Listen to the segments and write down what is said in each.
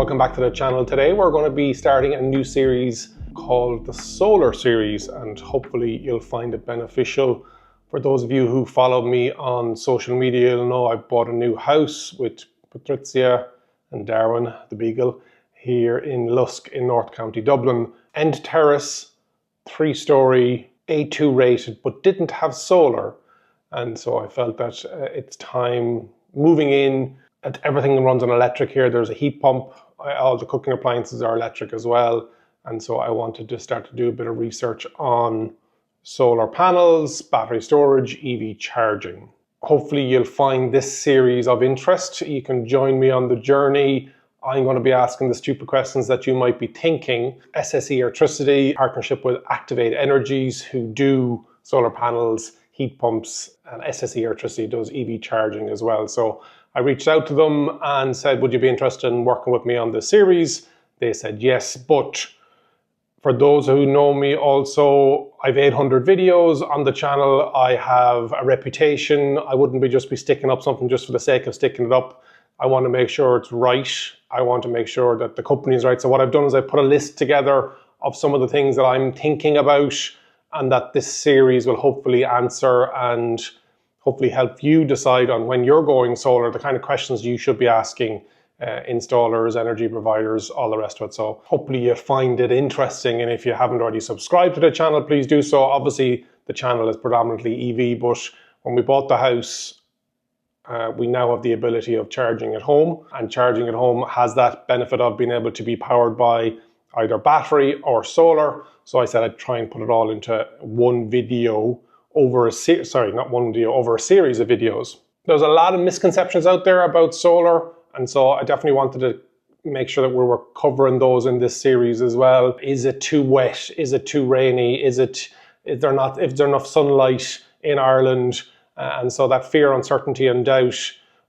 Welcome back to the channel. Today we're going to be starting a new series called the Solar Series, and hopefully you'll find it beneficial. For those of you who follow me on social media, you'll know I bought a new house with Patricia and Darwin, the Beagle, here in Lusk in North County Dublin. End terrace, 3-storey, A2 rated, but didn't have solar. And so I felt that it's time moving in. Everything runs on electric here. There's a heat pump. All the cooking appliances are electric as well. And so I wanted to start to do a bit of research on solar panels, battery storage, EV charging. Hopefully you'll find this series of interest. You can join me on the journey. I'm going to be asking the stupid questions that you might be thinking. SSE Airtricity, partnership with Activate Energies, who do solar panels, heat pumps, and SSE Airtricity does EV charging as well. So I reached out to them and said, would you be interested in working with me on this series? They said yes, but for those who know me also, I've 800 videos on the channel. I have a reputation. I wouldn't just be sticking up something just for the sake of sticking it up. I want to make sure it's right. I want to make sure that the company is right. So what I've done is I put a list together of some of the things that I'm thinking about and that this series will hopefully answer and hopefully help you decide on when you're going solar, the kind of questions you should be asking installers, energy providers, all the rest of it. So hopefully you find it interesting. And if you haven't already subscribed to the channel, please do so. Obviously, the channel is predominantly EV, but when we bought the house, we now have the ability of charging at home. And charging at home has that benefit of being able to be powered by either battery or solar. So I said I'd try and put it all into one video over a series of videos. There's a lot of misconceptions out there about solar, and so I definitely wanted to make sure that we were covering those in this series as well. Is it too wet? Is it too rainy? Is there enough sunlight in Ireland? And so that fear, uncertainty and doubt,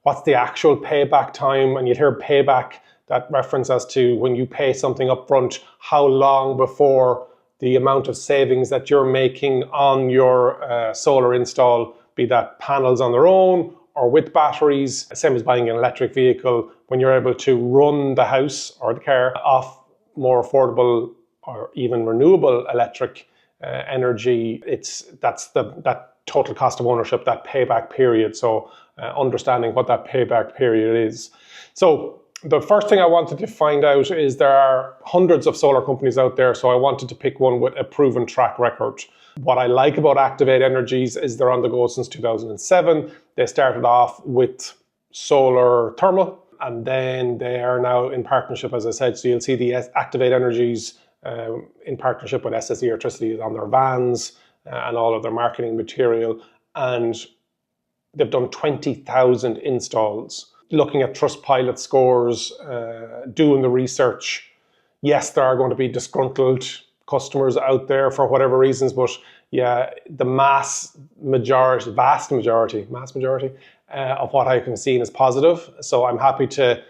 what's the actual payback time? And you'd hear payback, that reference as to when you pay something up front, how long before the amount of savings that you're making on your solar install, be that panels on their own or with batteries, same as buying an electric vehicle, when you're able to run the house or the car off more affordable or even renewable electric energy, that's that total cost of ownership, that payback period. So understanding what that payback period is. So the first thing I wanted to find out is there are hundreds of solar companies out there, so I wanted to pick one with a proven track record. What I like about Activate Energies is they're on the go since 2007. They started off with solar thermal, and then they are now in partnership, as I said. So you'll see the Activate Energies in partnership with SSE Airtricity on their vans and all of their marketing material. And they've done 20,000 installs. Looking at Trustpilot scores, doing the research. Yes, there are going to be disgruntled customers out there for whatever reasons, but yeah, the vast majority of what I can see is positive. So I'm happy to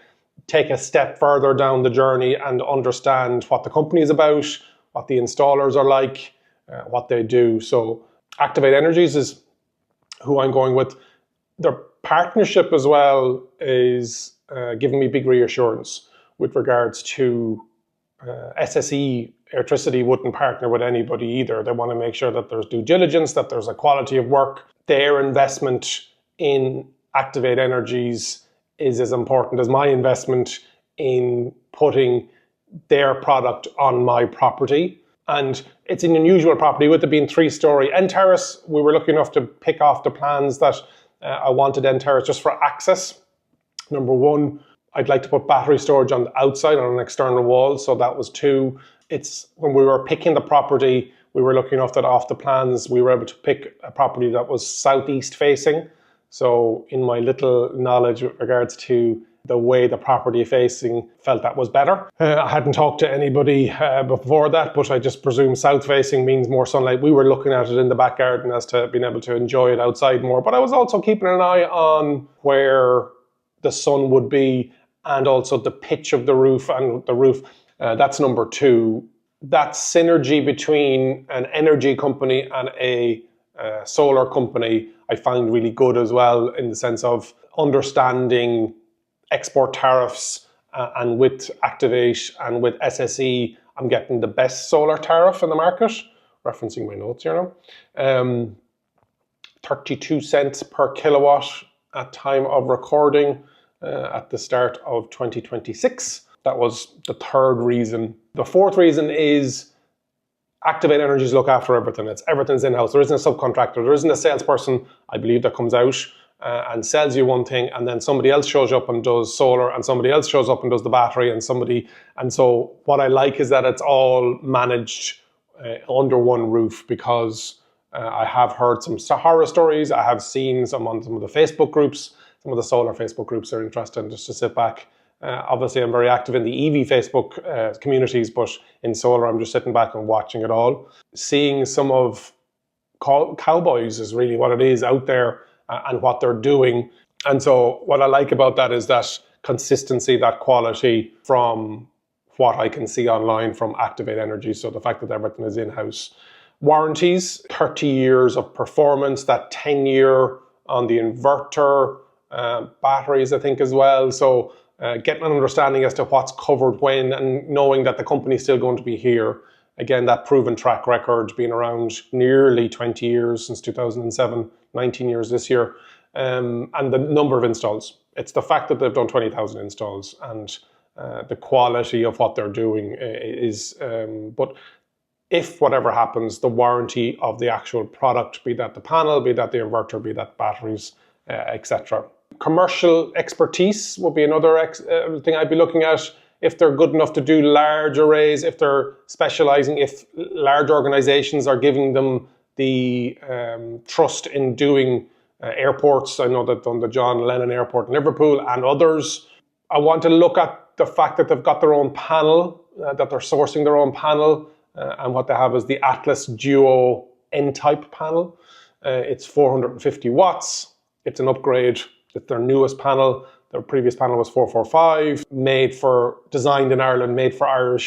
take a step further down the journey and understand what the company is about, what the installers are like, what they do. So Activate Energies is who I'm going with. Their partnership as well is giving me big reassurance with regards to SSE Airtricity wouldn't partner with anybody either. They want to make sure that there's due diligence, that there's a quality of work. Their investment in Activate Energies is as important as my investment in putting their product on my property. And it's an unusual property with it being 3-storey end terrace. We were lucky enough to pick off the plans that I wanted end terrace just for access. Number one, I'd like to put battery storage on the outside on an external wall. So that was 2. It's when we were picking the property, we were lucky enough that off the plans, we were able to pick a property that was southeast facing. So in my little knowledge with regards to the way the property facing, felt that was better. I hadn't talked to anybody before that, but I just presume south facing means more sunlight. We were looking at it in the back garden as to being able to enjoy it outside more. But I was also keeping an eye on where the sun would be and also the pitch of the roof and the roof. That's number 2. That synergy between an energy company and a solar company, I find really good as well, in the sense of understanding export tariffs and with Activate and with SSE, I'm getting the best solar tariff in the market, referencing my notes here now. 32 cents per kilowatt at time of recording at the start of 2026. That was the third reason. The fourth reason is Activate Energies look after everything. Everything's in-house. There isn't a subcontractor. There isn't a salesperson, I believe, that comes out and sells you one thing, and then somebody else shows up and does solar, and somebody else shows up and does the battery, and so what I like is that it's all managed under one roof, because I have heard some horror stories. I have seen some on some of the Facebook groups. Some of the solar Facebook groups are interesting just to sit back. Obviously, I'm very active in the EV Facebook communities, but in solar, I'm just sitting back and watching it all. Seeing some of cowboys is really what it is out there and what they're doing. And so what I like about that is that consistency, that quality from what I can see online from Activate Energy. So the fact that everything is in-house. Warranties, 30 years of performance, that 10-year on the inverter, batteries, I think, as well. So getting an understanding as to what's covered when, and knowing that the company's still going to be here. Again, that proven track record, being around nearly 20 years since 2007, 19 years this year, and the number of installs. It's the fact that they've done 20,000 installs, and the quality of what they're doing is, but if whatever happens, the warranty of the actual product, be that the panel, be that the inverter, be that batteries, etc. Commercial expertise would be another thing I'd be looking at. If they're good enough to do large arrays, if they're specializing, if large organizations are giving them the trust in doing airports. I know they've done the John Lennon Airport in Liverpool and others. I want to look at the fact that they've got their own panel, that they're sourcing their own panel, and what they have is the Atlas Duo N-type panel. It's 450 watts. It's an upgrade. It's their newest panel. Their previous panel was 445, designed in Ireland, made for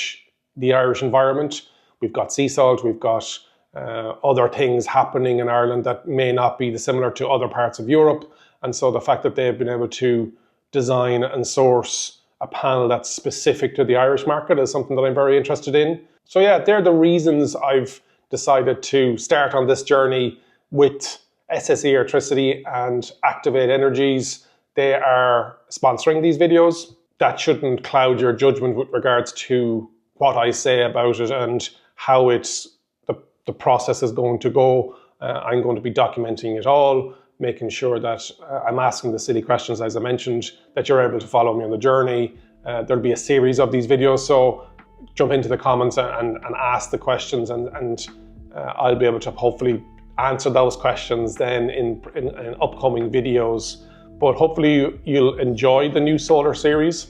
the Irish environment. We've got sea salt, we've got other things happening in Ireland that may not be similar to other parts of Europe. And so the fact that they've been able to design and source a panel that's specific to the Irish market is something that I'm very interested in. So yeah, they're the reasons I've decided to start on this journey with SSE Airtricity and Activate Energies. They are sponsoring these videos. That shouldn't cloud your judgment with regards to what I say about it and how the process is going to go. I'm going to be documenting it all, making sure that I'm asking the silly questions, as I mentioned, that you're able to follow me on the journey. There'll be a series of these videos, so jump into the comments and ask the questions, and I'll be able to hopefully answer those questions then in upcoming videos. But hopefully you'll enjoy the new solar series.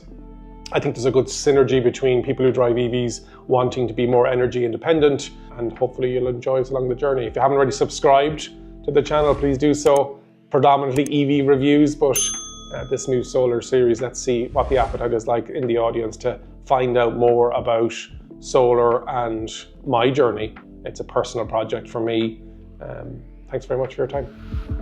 I think there's a good synergy between people who drive EVs wanting to be more energy independent, and hopefully you'll enjoy us along the journey. If you haven't already subscribed to the channel, please do so. Predominantly EV reviews, but this new solar series, let's see what the appetite is like in the audience to find out more about solar and my journey. It's a personal project for me. Thanks very much for your time.